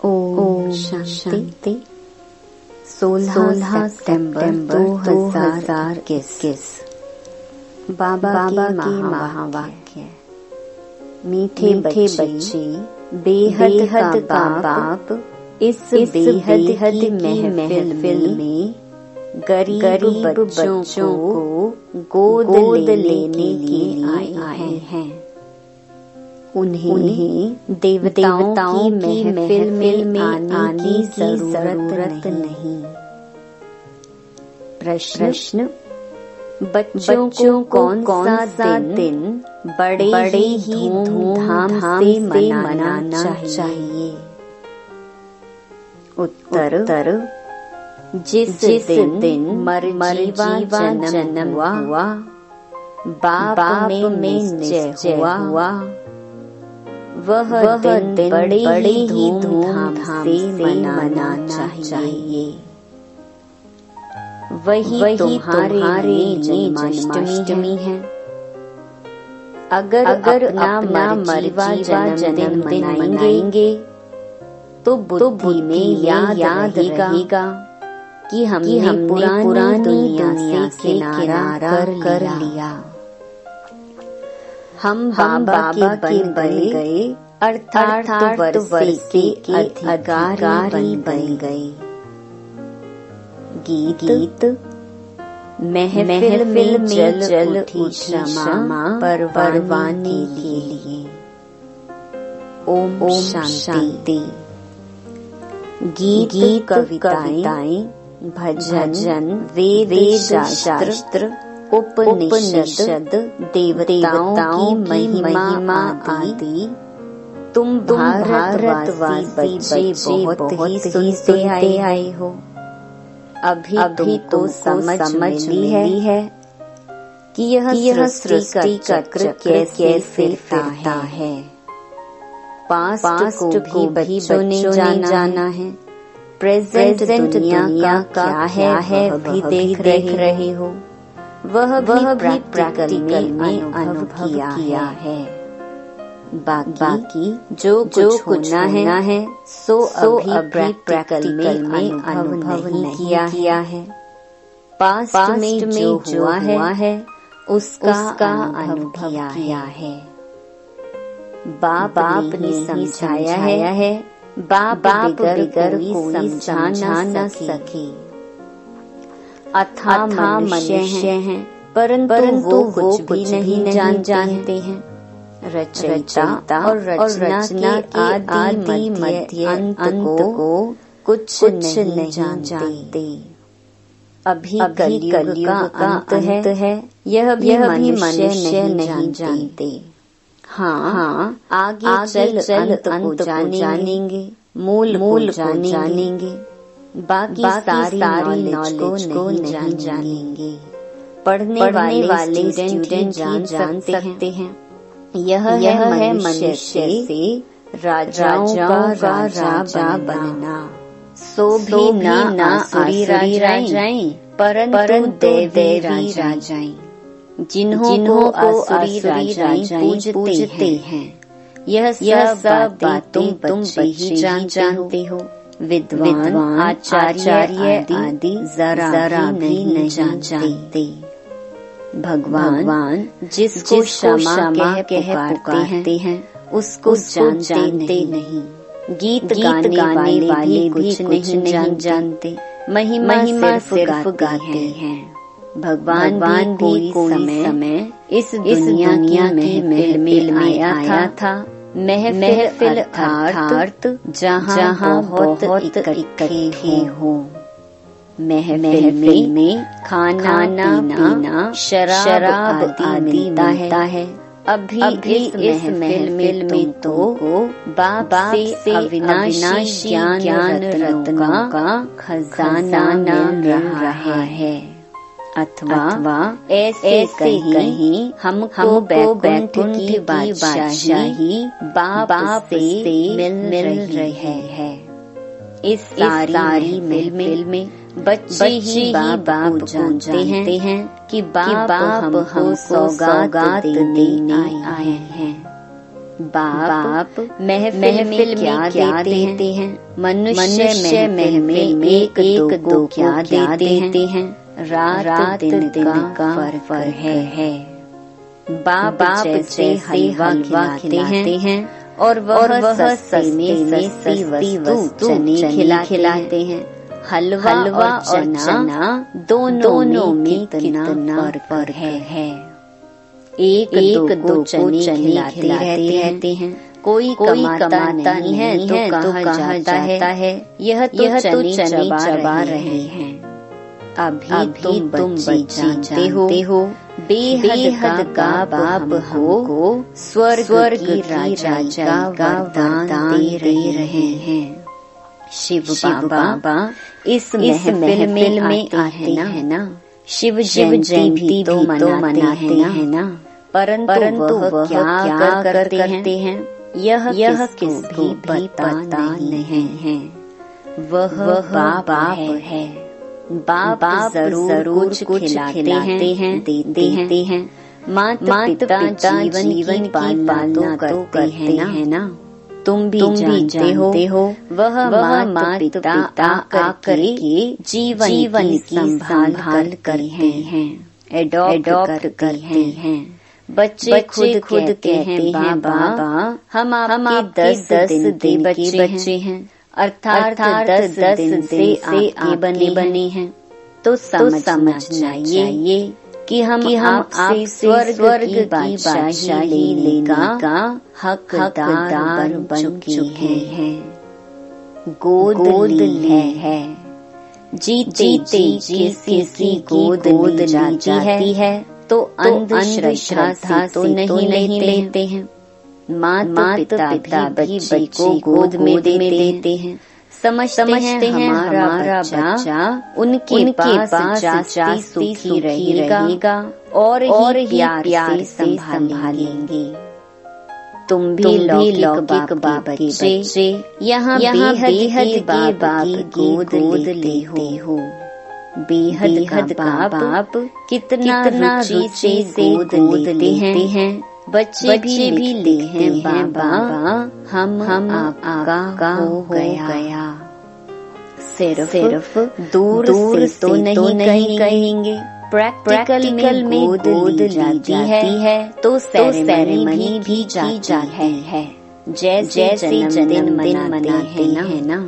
ओम शांति। 16 सितंबर 2021। बाबा की महावाक्य। मीठे बच्चे, बेहद का बाप इस बेहद महफिल में गरीब बच्चों को गोद लेने के लिए आए हैं। उन्हें देवताओं की महफिल में आने की जरूरत नहीं। प्रश्न: बच्चों को कौन सा दिन बड़े ही धूमधाम से मनाना चाहिए? उत्तर: जिस दिन मरजीवा जन्म हुआ, बाप में निश्चय हुआ, वह दिन बड़े ही धूमधाम से मनाना चाहिए। वही तुम्हारे लिए जन्माष्टमी है। अगर अपना मरजीवा जन्मदिन मनाएंगे तो बुद्धि में याद रहेगा कि हमने पुरानी दुनिया से किनारा कर लिया। हम बाबा के बन गए, अर्थात वर्षे के अधिकारी बन गए। गीत: महफिल में जल उठी क्षमा परवाने के लिए। ओम शांति। गीत, कविताएं, भजन, वेद शास्त्र, उपनिषद, देवताओं की महिमा आदि तुम भारतवासी बच्चे बहुत ही सुनते आए हो। अभी तो समझ मिली है कि यह सृष्टि का चक्र कैसे फिरता है। पास्ट भी बच्चों ने जाना है। प्रेजेंट दुनिया का क्या है भी देख रहे हो। वह भी प्रैक्टिकल में अनुभव किया है। बाकी जो कुछ होना है सो अभी प्रैक्टिकल में अनुभव नहीं किया है। पास्ट में जो हुआ है उसका अनुभव किया है। बाप ने समझाया है, बाप बगैर कोई समझा न सके। अथाह मनुष्य हैं, परंतु वो कुछ भी नहीं जानते हैं। रचयिता और रचना के आदि मध्य अंत को कुछ नहीं जानते। अभी कलयुग का अंत है, यह भी मनुष्य नहीं जानते। हाँ, आगे चल अंत को जानेंगे, मूल को जानेंगे। बाकी सारी नॉलेज को नहीं जानेंगे। पढ़ने वाले स्टूडेंट जान सकते हैं। यह है मनुष्य से राजाओं का राजा बनना। सो भी ना आसुरी राजाएं, परंतु देवी राजाएं, जिन्हों आसुरी राजाएं पूजते हैं। यह सब बातें तुम बच्चे जानते हो। विद्वान आचार्य आदि जरा भी नहीं जानते। भगवान जिसको क्षमा कह पुकारते हैं उसको जानते नहीं। गीत गाने वाले भी कुछ नहीं जानते। महिमा सिर्फ गाते हैं। भगवान भी कोई समय इस दुनिया की महफिल में आया था। महफिल अर्थात जहाँ बहुत इकट्ठे हो। महफिल में खाना पीना शराब आदि मिलता है। अभी इस महफिल में तो बाप से अविनाशी ज्ञान रत्नों का खजाना मिल रहा है। अथवा ऐसे कहीं हमको बैकुंठ की बादशाही बाप से मिल रही है। इस सारी मिल में बच्चे ही बाप को जानते हैं कि बाप हमको सौगात देने आए हैं। बाप महफिल में क्या देते हैं, मनुष्य महफिल में एक दो क्या देते हैं। रात दिन का फर्क है। बाप जैसे हलवा खिलाते हैं और वह सस्ती में सस्ती वस्तु खिलाते हैं। हलवा और चना दोनों में कितना फर्क है। एक दो चने खिलाते रहते हैं। कोई कमाता नहीं है तो कहा जाता है यह तो चने चबा रहे हैं। अभी तुम जानते हो बेहद का बाप हमको स्वर्ग की राजा का वरदान दे रहे हैं। शिव बाबा इस महफिल में आते हैं ना। शिव जयंती तो मनाते हैं ना, परंतु वह क्या करते हैं यह किसको भी पता नहीं है। वह बाप है। बाप जरूर कुछ खिलाते हैं, देते हैं। माता पिता जीवन की पालना तो करते हैं ना। तुम भी जानते हो वह माता पिता आकर के जीवन की संभाल करते हैं, एडॉप्ट करते हैं। बच्चे खुद कहते हैं बाबा हम आपके 10 दिन के बच्चे हैं, अर्थात 10 दिन से आगे बने हैं। तो समझना चाहिए कि हम आपसे स्वर्ग की बादशाही लेने का हकदार बन चुके हैं। गोद ली है। जीते किसी गोद ली जाती है तो अंधश्रद्धा से तो नहीं लेते हैं। माता पिता भी बच्चे को गोद में देते हैं। समझते हैं हमारा बच्चा उनके पास जास्ती सुखी रहेगा और प्यार से संभालेंगे। तुम भी लौकिक बाप के बच्चे यहाँ बेहद बाबा की गोद लेते हो। बेहद का बाप कितना रुचि से गोद लेते हैं। बच्चे भी लेते हैं बाबा हम आपका हो गया। सिर्फ दूर से तो नहीं कहेंगे। प्रैक्टिकल में गोद जाती है तो सेरेमनी भी जाती है। जैसे जन्मदिन मनाते हैं ना,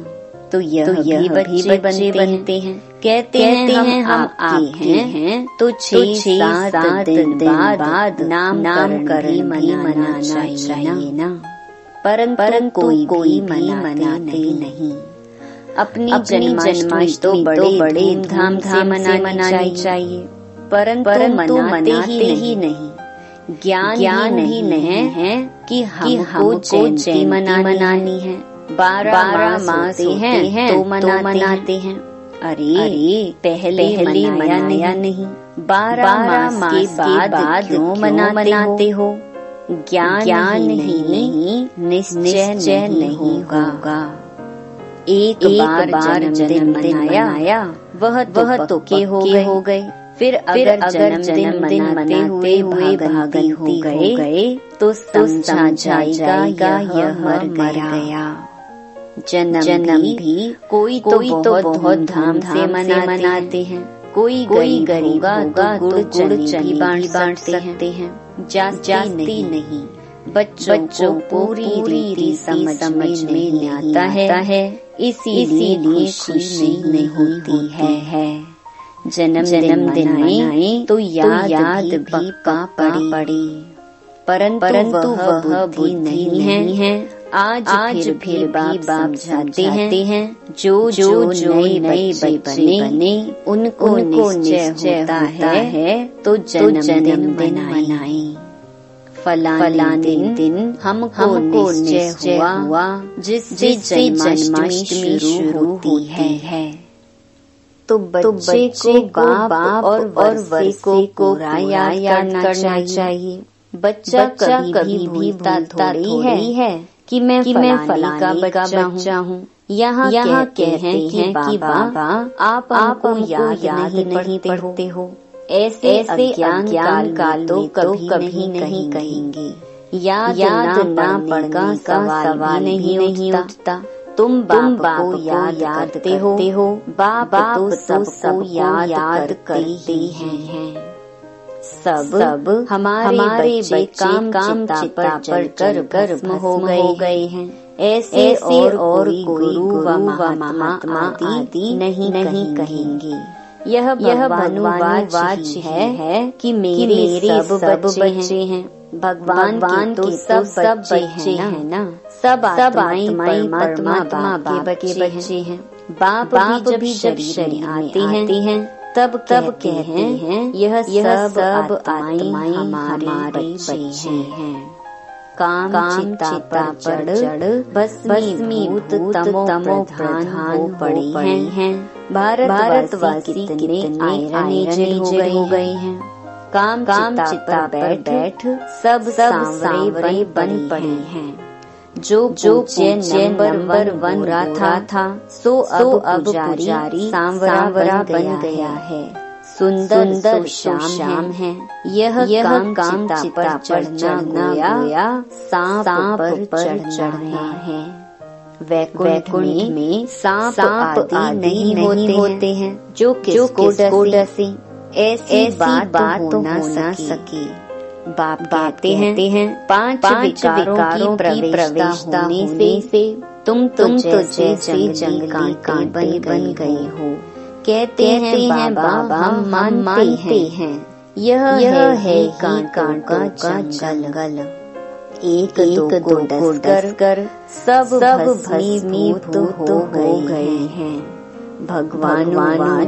तो यह भी बच्चे बनते हैं। कहते हैं हम आपके हैं तो 6-7 दिन बाद नामकरण मनाना चाहिए ना। परंतु कोई मनाते नहीं। अपनी जन्माष्टमी तो बड़े धूमधाम से मनानी चाहिए, परंतु मनाते ही नहीं। ज्ञान ही नहीं है कि हमको जयंती मनानी है। 12 मास हैं तो मनाते हैं। अरे पहले मनाया नहीं। 12 मास के बाद क्यों मनाते हो? ज्ञान ही नहीं, निश्चय नहीं होगा। एक बार जन्मदिन मनाया वह तो के हो गए। फिर अगर जन्मदिन मनाते हुए भागी हो गए तो समझा जाएगा यह मर गया। जन्म भी कोई तो बहुत धाम से मनाते हैं। कोई गरीब होगा तो गुड़ चनी बांट सकते हैं। जास्ती नहीं। बच्चों को पूरी रीति समझ में नहीं आता है, इसीलिए खुशी नहीं होती है। जन्मदिन मनाए तो याद भी पड़ी, परंतु वह बुद्धि नहीं है। आज फिर बाप समझाते हैं जो नए बने उनको निश्चय होता है तो जन्मदिन मनाए। फलाने दिन हमको निश्चय हुआ जिससे जन्माष्टमी शुरू होती है। तो बच्चे को बाप और वर्षे को याद करना चाहिए। बच्चा कभी भी भूलता थोड़ी है कि मैं फलाने का बच्चा हूँ। यहाँ कहते हैं कि बाबा आप हमको याद नहीं पढ़ते हो। ऐसे अज्ञान काल तो कभी नहीं कहेंगे याद ना पड़ने का सवाल नहीं उठता। तुम बाप को याद करते हो, बाप तो सबको याद करते हैं। सब हमारे बच्चे काम चिता पर भस्म हो गए हैं। ऐसे और गुरु व महात्मा आदि नहीं कहेंगे। यह भगवान है कि मेरे सब बच्चे हैं। भगवान के तो सब बच्चे हैं ना। सब आत्माएं परमात्मा के बच्चे हैं। बाप भी जब शरीर आते हैं तब कहते हैं यह सब आत्माएं हमारे बच्चे हैं। काम चिता पर जड़ भस्मीभूत तमो प्रधान हो पड़े हैं। भारतवासी कितने आयरन हो गए हैं। काम चिता पर बैठ सब सांवरे बन पड़े हैं। जो नंबर 1 था सो अब पुजारी सांवरा बन गया है। सुंदर शाम है यह काम चिता पर चढ़ना सांप पर चढ़ना है। वैकुंठ में सांप आदि नहीं होते हैं जो किसको डसे। ऐसी बात हो ना सके। बाप कहते हैं 5 विकारों की प्रवेशता होने से तुम तो जैसे जंगली कांटे बन गए हो। कहते हैं बाबा हम मानते हैं यह है कांटों का जंगल। एक दो डस कर सब भस्मीभूत हो गए हैं। भगवान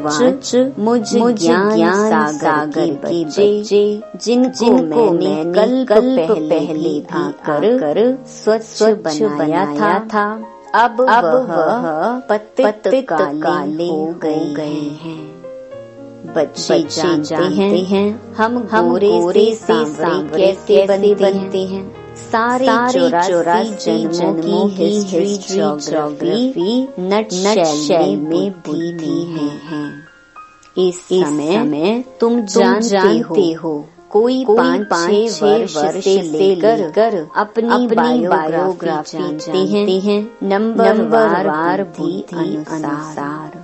वाच मुझ ज्ञान सागर के बच्चे जिनको मैंने कल्प पहले आकर स्वच्छ बनाया था अब वह पत्ते काले हो गए हैं। बच्चे जानते हैं हम गोरे से सांवरे कैसे बनते हैं। सारे 84 जन्मों की हिस्ट्री ज्योग्राफी नटशेल में दी है। इस समय तुम जानते हो कोई 5-6 वर्ष से लेकर अपनी बायोग्राफी जानते हैं। नंबर वार बुद्धि अनुसार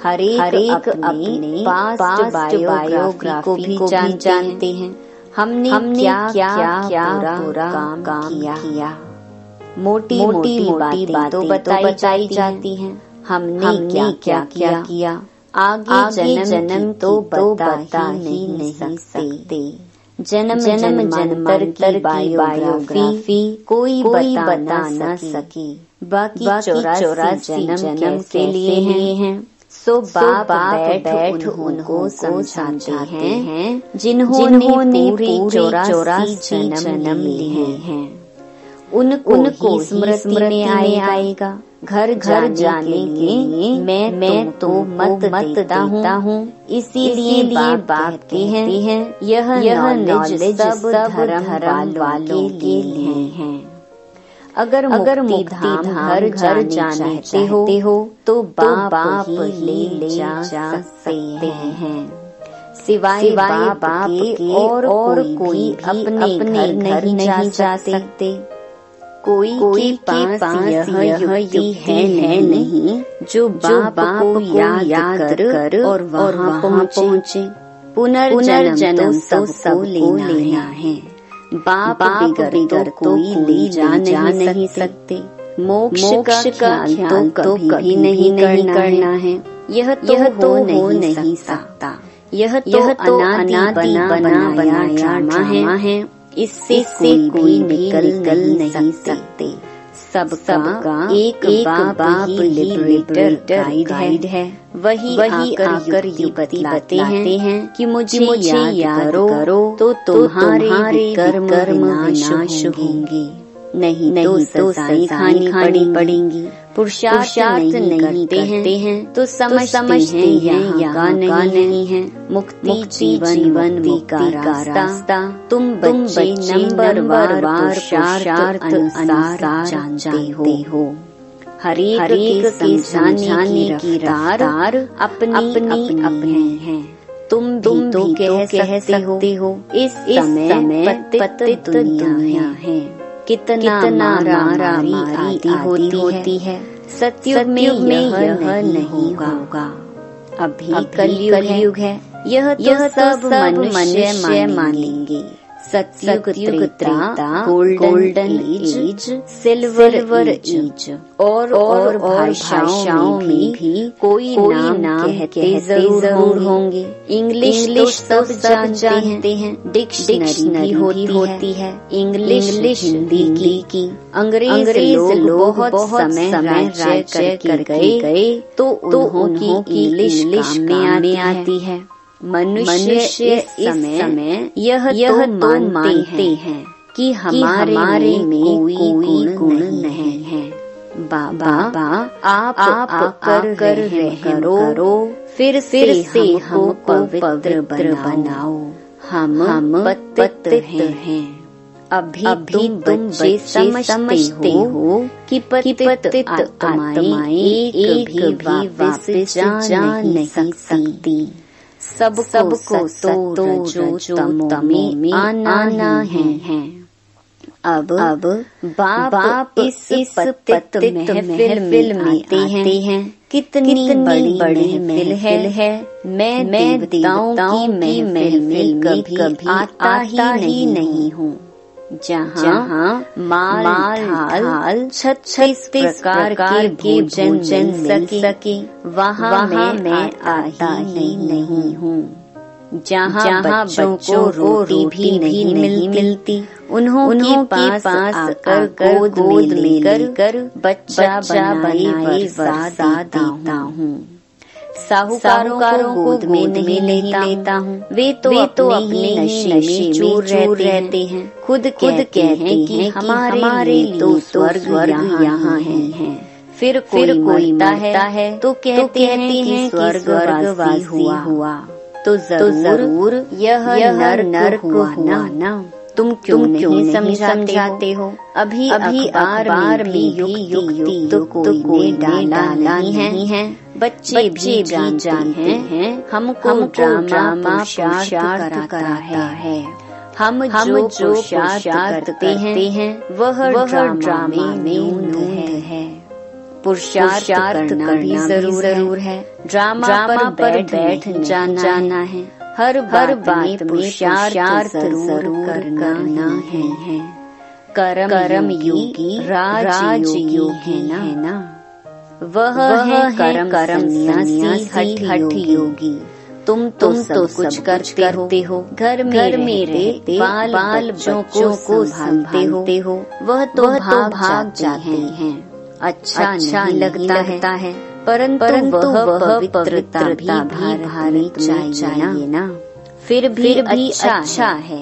हरेक अपने पास्ट बायोग्राफी को भी जानते हैं। हमने क्या पूरा काम किया। मोटी बातें तो बताई जाती हैं। हमने क्या किया आगे जन्म तो बता ही नहीं सकते। जन्म जन्मांतर की बायोग्राफी कोई बता न सके। बाकी 84 जन्म के लिए हैं। सो बाप बैठ उनको समझाते हैं जिन्होंने पूरे 84 जन्म लिए हैं। उनको स्मृति में आएगा। घर जाने के लिए मैं तो मत देता हूँ। इसीलिए बाप कहते हैं यह नॉलेज सब धर्म वालों के लिए है। अगर मुक्ति धाम घर जाने हो तो बाप ले जा सकते हैं। सिवाय बाप के और कोई अपने घर नहीं जा सकते। कोई के पास यह युक्ति है नहीं जो बाप को याद कर और वहाँ पहुँचे। पुनर्जन्म तो सबको लेना है। बाप बिगड़ कोई ले जा नहीं सकते। मोक्ष का ख्याल तो कभी नहीं करना है। यह तो हो नहीं सकता। यह तो अनादि बना ड्रामा है। इससे कोई निकल नहीं सकते। सबका एक बाप लिबरेटर गाइड है। वही आकर ये बतलाते हैं कि मुझे याद करो तो तुम्हारे कर्म विनाश होंगे। नहीं तो सही खानी पड़ेंगी। पुरुषार्थ नहीं करते हैं तो समझते हैं यहाँ नहीं है मुक्ति जीवन का रास्ता। तुम बच्चे नंबर पुरुषार्थ अनुसार जानते हो। हरेक के समझाने की रफ्तार अपनी है। तुम भी तो कह सकते हो इस समय पतित दुनिया है। कितना मारा मारी होती है। सतयुग में यह नहीं होगा। अभी कलयुग है। यह सब मनुष्य मानेंगे। सतयुग त्रेता गोल्डन एज सिल्वर एज और भाषाओं में भी कोई नाम कहते जरूर होंगे। इंग्लिश तो सब जानते हैं। डिक्शनरी होती है इंग्लिश हिंदी की। अंग्रेज लोग बहुत समय राज्य करके गए तो उन्हों की इंग्लिश काम में आती है। मनुष्य इस समय यह तो मानते हैं कि हमारे में कोई गुण नहीं है। बाबा आप आकर करो फिर से हमको पवित्र बनाओ। हम पतित हैं। अभी तुम बच्चे समझते हो कि पतित आत्माएं एक भी वापस जा नहीं सकती। सबको तो तमो में आना है। अब बाप इस पतित महफिल में आते हैं। कितनी बड़ी महफिल है। मैं देवताओं की महफिल में कभी आता ही नहीं हूँ। जहाँ माल थाल 36 प्रकार के भोजन सके वहाँ मैं आता ही नहीं हूँ। जहाँ बच्चों को रोटी भी नहीं मिलती उन्होंने पास आकर गोद में कर बच्चा बनाए वर्षा देता हूँ। साहूकारों को गोद में नहीं लेता हूँ। वे तो अपने नशे में चूर रहते हैं। खुद कहते हैं कि हमारे तो स्वर्ग यहाँ है। फिर कोई मरता है तो कहते हैं कि स्वर्गवासी हुआ। तो जरूर यह नरक हुआ ना। तुम क्यों नहीं समझाते हो? अभी अखबार में युक्ति तो कोई ने डाला नहीं है। बच्चे भी जानते हैं हमको ड्रामा पुरुषार्थ कराता है। हम जो पुरुषार्थ करते हैं वह ड्रामा में नूंद है। पुरुषार्थ करना भी जरूर है। ड्रामा पर बैठ जाना है। हर बात में पुरुषार्थ जरूर करना है। कर्म योगी राजयोगी है ना। वह है कर्म सन्यासी हठ योगी। तुम तो सब कुछ करते हो। घर में रहते बाल बच्चों को संभालते हो। वह तो भाग जाते हैं। अच्छा नहीं लगता है। परंतु वह पवित्रता भी भारत में चाहिए ना। फिर भी अच्छा है।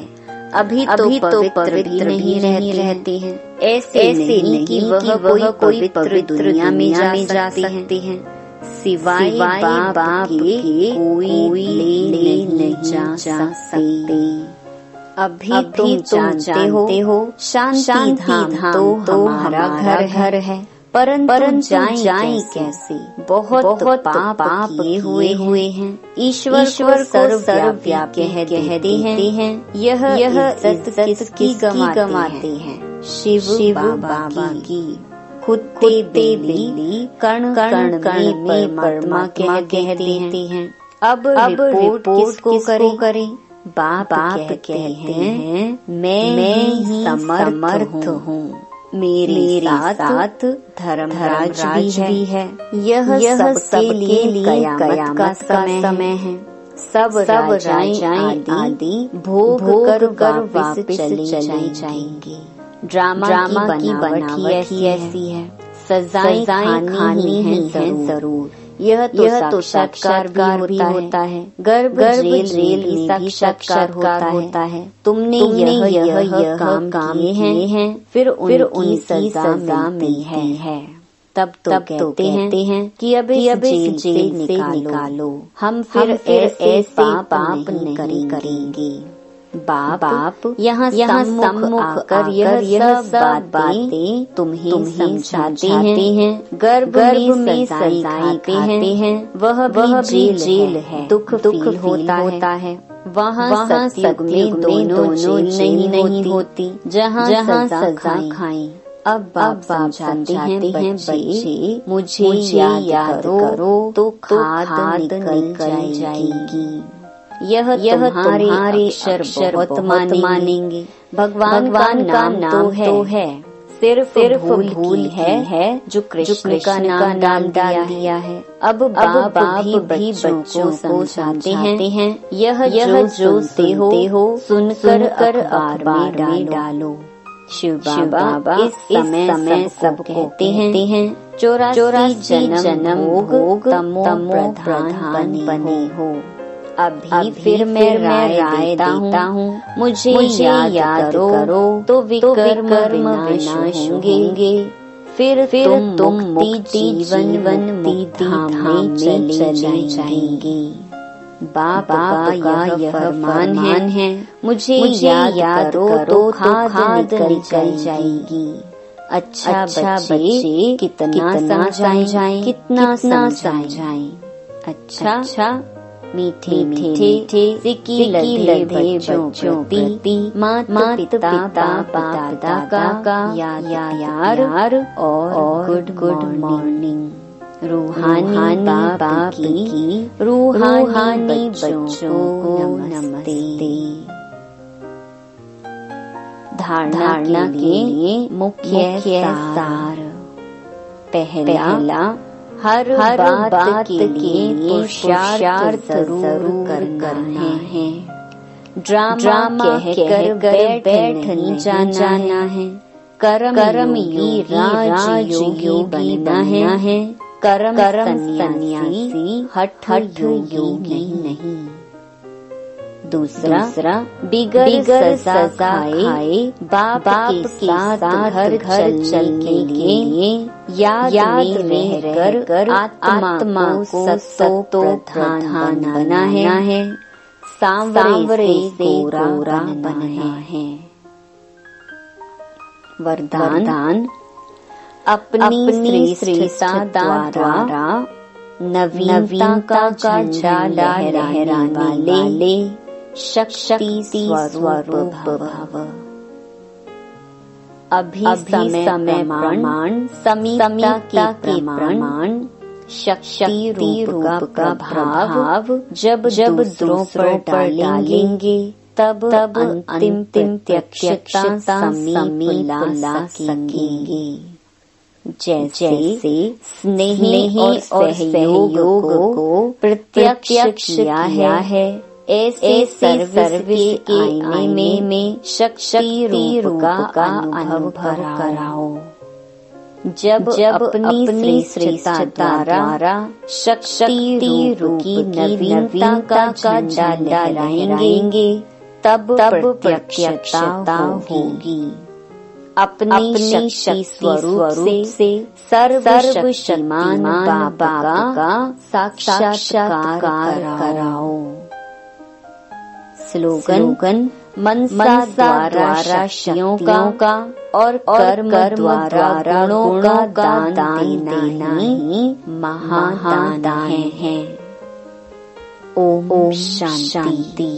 अभी तो पवित्र भी नहीं रहते हैं। ऐसे नहीं कि वह कोई पवित्र दुनिया में जा सकते हैं। सिवाय बाप के कोई ले नहीं जा सकते। अभी तुम जानते हो शांति धाम तो हमारा घर है। परंतु जाएं कैसे? बहुत पाप किए हुए हैं। ईश्वर को सर्वव्यापी कहते हैं। यह इज्जत किसकी गंवाते हैं? शिव बाबा की। खुद भी कण में परमात्मा कहते हैं। अब रिपोर्ट किसको करें? बाप कहते हैं मैं ही समर्थ हूँ। मेरे साथ धर्मराज भी है। यह सबके लिए कयामत का समय है। सब राजाएं आदि भोग कर वापस चले जाएंगे। ड्रामा की बनावट ही ऐसी है। सजाएं खानी है जरूर। यह तो साक्षात्कार भी होता है। गर्भ जेल में भी साक्षात्कार होता है। तुमने यह काम किए हैं। फिर उनकी सजा मिली है। तब तो कहते हैं कि अब जेल से निकालो। हम फिर ऐसे पाप नहीं करेंगे। बाप यहाँ सम्मुख आकर यह सब बातें तुम्हें समझाते हैं। गर्भ में सजाई खाते हैं, वह भी जेल है, दुख होता है। वहाँ सतयुग में दोनों जेल नहीं होती, जहाँ सजा खाएं। अब बाप समझाते हैं बच्चे, मुझे याद करो तो खाद निकल जाएगी। यह तुम्हारे अक्षर बहुत मानेंगे। भगवान का नाम तो है, सिर्फ भूल है जो कृष्ण का नाम डाल दिया है। अब बाप भी बच्चों को समझाते हैं, यह जो सुनते हो सुनकर अखबार में डालो। शिव बाबा इस समय सबको कहते हैं, 84 जन्म भोग तमो प्रधान बने हो। अभी फिर मैं राय देता हूँ, मुझे याद करो तो विकर्म विनाश होंगे। फिर तुम मुक्ति जीवन मुक्ति धाम में चले जाएंगे। बाबा का यह फरमान है, मुझे याद करो तो खाद निकल जाएगी। अच्छा बच्चे कितना समझाएं, कितना समझाएं। अच्छा मीठे सिक्की लधे बच्चों प्रति मात पिता दादा का यार और गुड मॉर्निंग। रूहानी बाप की रूहानी बच्चों को नमस्ते। धारणा के मुख्य सार। पहला, हर बात के लिए पुरुषार्थ जरूर करना है। ड्रामा कहकर बैठ नहीं जाना है। कर्म ही राजयोगी बनना है। कर्म सन्यासी हठ योगी नहीं। दूसरा, बिगर सजा खाए बाप के साथ घर चलने के लिए याद में रहकर आत्मा को सतो प्रधान बनना है। सांवरे से गोरा बनना है। वरदान, अपनी श्रेष्ठता द्वारा नवीनता का झंडा लहराने वाले शक्ति स्वरूप भव। अभी समय प्रमाण समीक्षा के प्रमाण शक्ति रूप का भाव जब द्रोह पर डालेंगे तब अंतिम प्रत्यक्षता समीप ला सकेंगे। जैसे स्नेह और सहयोग को प्रत्यक्ष किया है, ऐसे सर्विस के आईने में शक्ति रूप का अनुभव कराओ। जब अपनी श्रेष्ठता द्वारा शक्ति रूप की नवीनता का झंडा लहराएंगे तब प्रत्यक्षता होगी। अपनी शक्ति स्वरूप से सर्वशक्तिमान बाबा का साक्षात्कार कराओ। स्लोगन, मनसा द्वारा राशियों का और कर्म द्वारा गुणों का दान देना ही महादान है। ओम शांति।